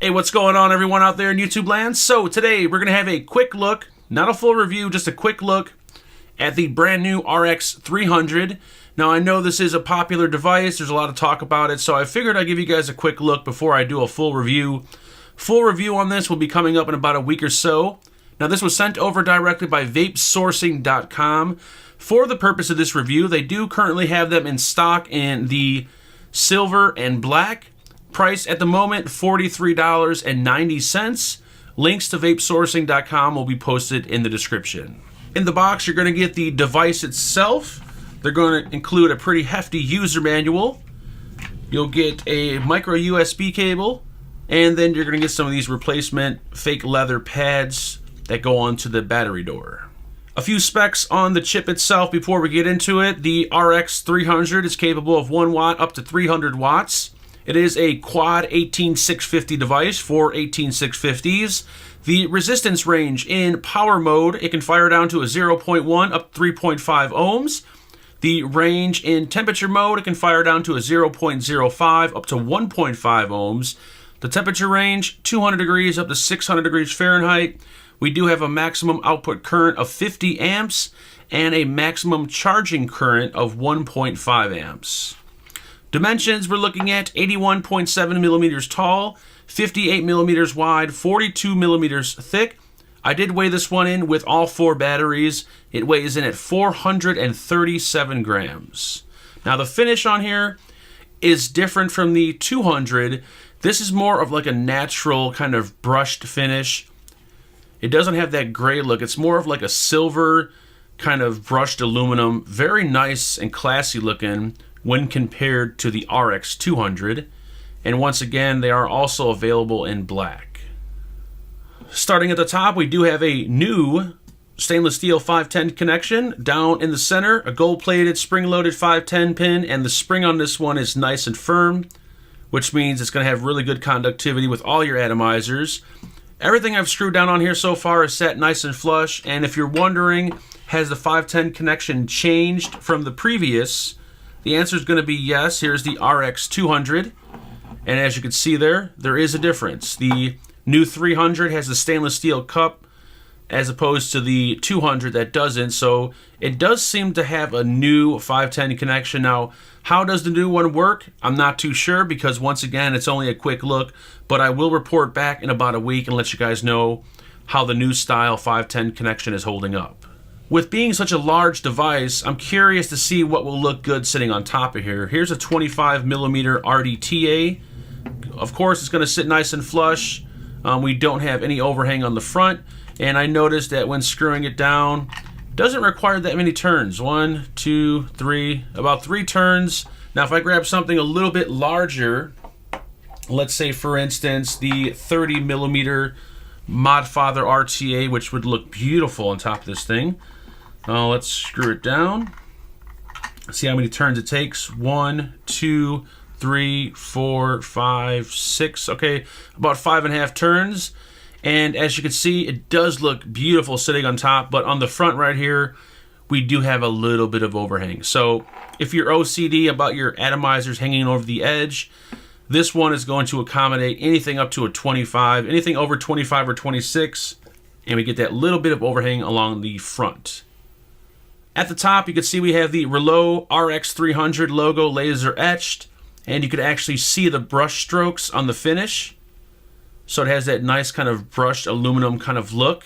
Hey, what's going on everyone out there in YouTube land? So today we're going to have a quick look, not a full review, just a quick look at the brand new RX300. Now I know this is a popular device, there's a lot of talk about it, so I figured I'd give you guys a quick look before I do a full review. Full review on this will be coming up in about a week or so. Now this was sent over directly by vapesourcing.com. For the purpose of this review, they do currently have them in stock in the silver and black. Price at the moment, $43.90. Links to vapesourcing.com will be posted in the description. In the box, you're going to get the device itself. They're going to include a pretty hefty user manual. You'll get a micro USB cable, and then you're going to get some of these replacement fake leather pads that go onto the battery door. A few specs on the chip itself before we get into it. The RX300 is capable of 1 watt up to 300 watts. It is a quad 18650 device for 18650s. The resistance range in power mode, it can fire down to a 0.1 up to 3.5 ohms. The range in temperature mode, it can fire down to a 0.05 up to 1.5 ohms. The temperature range, 200 degrees up to 600 degrees Fahrenheit. We do have a maximum output current of 50 amps and a maximum charging current of 1.5 amps. Dimensions, we're looking at 81.7 millimeters tall, 58 millimeters wide, 42 millimeters thick. I did weigh this one in with all 4 batteries. It weighs in at 437 grams. Now the finish on here is different from the 200. This is more of like a natural kind of brushed finish. It doesn't have that gray look. It's more of like a silver kind of brushed aluminum. Very nice and classy looking when compared to the RX200. And once again, they are also available in black. Starting at the top, we do have a new stainless steel 510 connection. Down in the center, a gold-plated spring-loaded 510 pin, and the spring on this one is nice and firm, which means it's going to have really good conductivity with all your atomizers. Everything I've screwed down on here so far is set nice and flush, and if you're wondering, has the 510 connection changed from the previous? The answer is going to be yes. Here's the RX200, and as you can see there is a difference. The new 300 has the stainless steel cup as opposed to the 200 that doesn't, so it does seem to have a new 510 connection. Now, how does the new one work? I'm not too sure because once again, it's only a quick look, but I will report back in about a week and let you guys know how the new style 510 connection is holding up. With being such a large device, I'm curious to see what will look good sitting on top of here. Here's a 25 millimeter rdta. Of course, it's going to sit nice and flush. We don't have any overhang on the front, and I noticed that when screwing it down, it doesn't require that many turns. 1, 2, 3, about 3 turns. Now, if I grab something a little bit larger, let's say for instance the 30 millimeter Modfather RTA, which would look beautiful on top of this thing. Let's screw it down. See how many turns it takes. 1, 2, 3, 4, 5, 6. Okay, about 5.5 turns. And as you can see, it does look beautiful sitting on top, but on the front right here, we do have a little bit of overhang. So if you're OCD about your atomizers hanging over the edge, this one is going to accommodate anything up to a 25, anything over 25 or 26, and we get that little bit of overhang along the front. At the top, you can see we have the Reuleaux RX300 logo laser etched, and you can actually see the brush strokes on the finish. So it has that nice kind of brushed aluminum kind of look.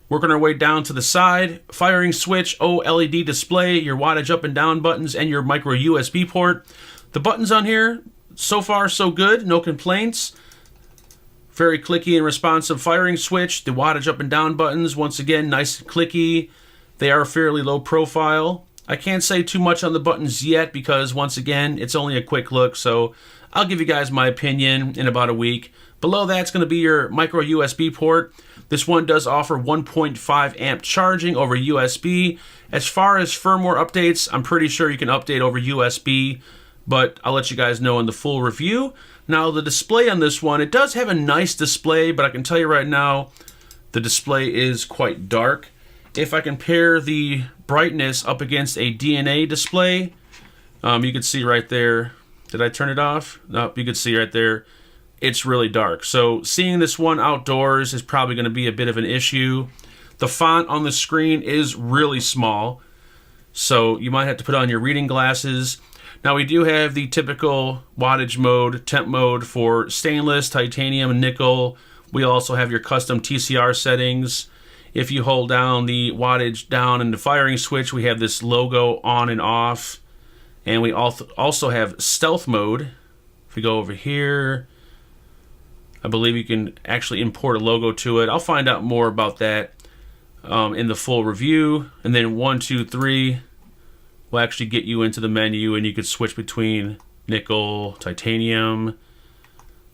Working our way down to the side, firing switch, OLED display, your wattage up and down buttons, and your micro USB port. The buttons on here, so far so good, no complaints. Very clicky and responsive firing switch. The wattage up and down buttons, once again, nice and clicky. They are fairly low profile. I can't say too much on the buttons yet because, once again, it's only a quick look, so I'll give you guys my opinion in about a week. Below that's going to be your micro USB port. This one does offer 1.5 amp charging over USB. As far as firmware updates, I'm pretty sure you can update over USB, but I'll let you guys know in the full review. Now, the display on this one, it does have a nice display, but I can tell you right now, the display is quite dark. If I compare the brightness up against a DNA display, you can see right there. Did I turn it off? Nope, you can see right there. it's really dark. So seeing this one outdoors is probably going to be a bit of an issue. The font on the screen is really small, so you might have to put on your reading glasses. Now we do have the typical wattage mode, temp mode for stainless, titanium, nickel. We also have your custom TCR settings. If you hold down the wattage down in the firing switch, we have this logo on and off. And we also have stealth mode. If we go over here, I believe you can actually import a logo to it. I'll find out more about that in the full review. And then 1, 2, 3 will actually get you into the menu, and you could switch between nickel, titanium,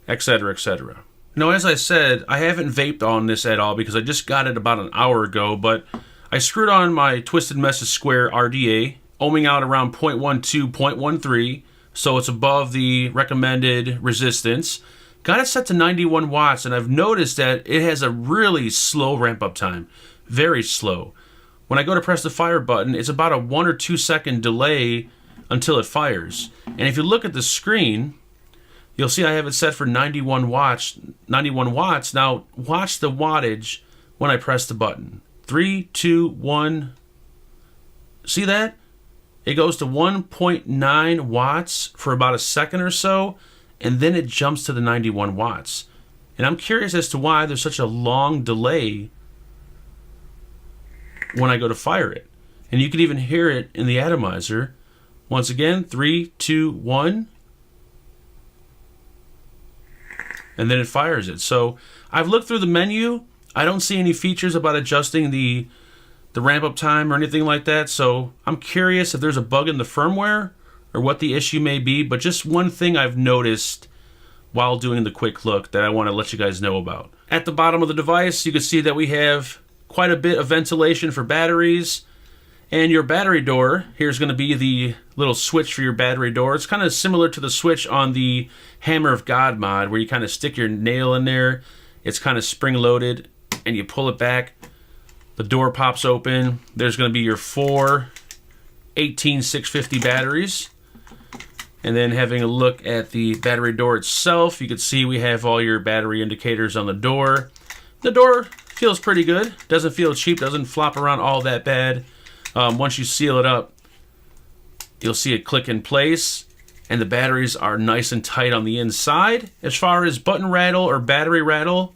etc., etc. Now, as I said, I haven't vaped on this at all because I just got it about an hour ago, but I screwed on my Twisted Messes Square RDA, ohming out around 0.12, 0.13, so it's above the recommended resistance. Got it set to 91 watts, and I've noticed that it has a really slow ramp-up time. Very slow. When I go to press the fire button, it's about a 1 or 2 second delay until it fires. And if you look at the screen, you'll see I have it set for 91 watts. 91 watts. Now, watch the wattage when I press the button. 3, 2, 1. See that? It goes to 1.9 watts for about a second or so, and then it jumps to the 91 watts. And I'm curious as to why there's such a long delay when I go to fire it. And you can even hear it in the atomizer. Once again, 3, 2, 1. And then it fires it. So I've looked through the menu. I don't see any features about adjusting the ramp up time or anything like that. So I'm curious if there's a bug in the firmware or what the issue may be. But just one thing I've noticed while doing the quick look that I want to let you guys know about. At the bottom of the device, you can see that we have quite a bit of ventilation for batteries. And your battery door, here's going to be the little switch for your battery door. It's kind of similar to the switch on the Hammer of God mod, where you kind of stick your nail in there. It's kind of spring-loaded, and you pull it back. The door pops open. There's going to be your 4 18650 batteries. And then having a look at the battery door itself, you can see we have all your battery indicators on the door. The door feels pretty good. Doesn't feel cheap. Doesn't flop around all that bad. Once you seal it up, you'll see it click in place, and the batteries are nice and tight on the inside. As far as button rattle or battery rattle,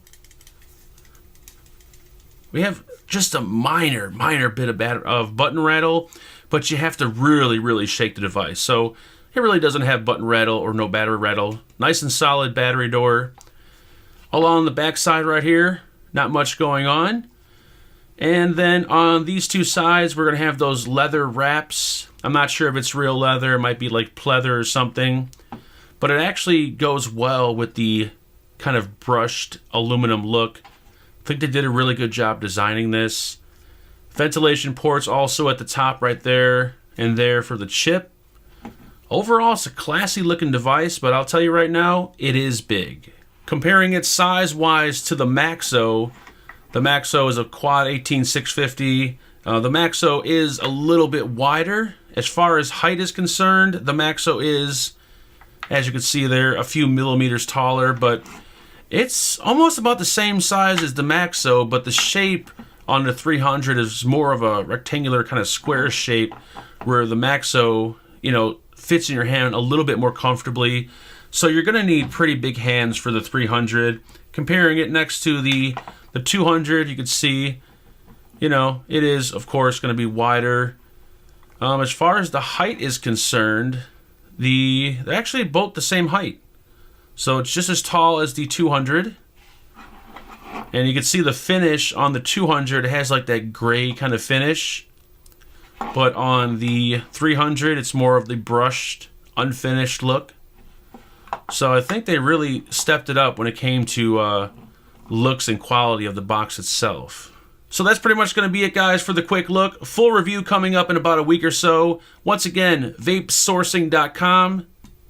we have just a minor bit of button rattle, but you have to really shake the device. So it really doesn't have button rattle or no battery rattle. Nice and solid battery door. Along the back side right here, not much going on. And then on these two sides, we're going to have those leather wraps. I'm not sure if it's real leather. It might be like pleather or something. But it actually goes well with the kind of brushed aluminum look. I think they did a really good job designing this. Ventilation ports also at the top right there and there for the chip. Overall, it's a classy looking device, but I'll tell you right now, it is big. Comparing it size-wise to the Maxo, the Maxo is a quad 18650. The Maxo is a little bit wider. As far as height is concerned, the Maxo is, as you can see there, a few millimeters taller, but it's almost about the same size as the Maxo, but the shape on the 300 is more of a rectangular kind of square shape, where the Maxo, you know, fits in your hand a little bit more comfortably. So you're going to need pretty big hands for the 300. Comparing it next to the 200, you can see, you know, it is, of course, going to be wider. As far as the height is concerned, they're actually both the same height. So it's just as tall as the 200. And you can see the finish on the 200, it has like that gray kind of finish. But on the 300, it's more of the brushed, unfinished look. So I think they really stepped it up when it came to looks and quality of the box itself. So that's pretty much going to be it, guys, for the quick look. Full review coming up in about a week or so. Once again, vapesourcing.com.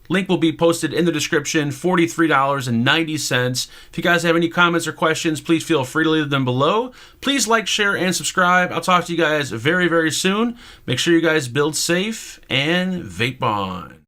Link will be posted in the description, $43.90. If you guys have any comments or questions, please feel free to leave them below. Please like, share, and subscribe. I'll talk to you guys very soon. Make sure you guys build safe and vape on.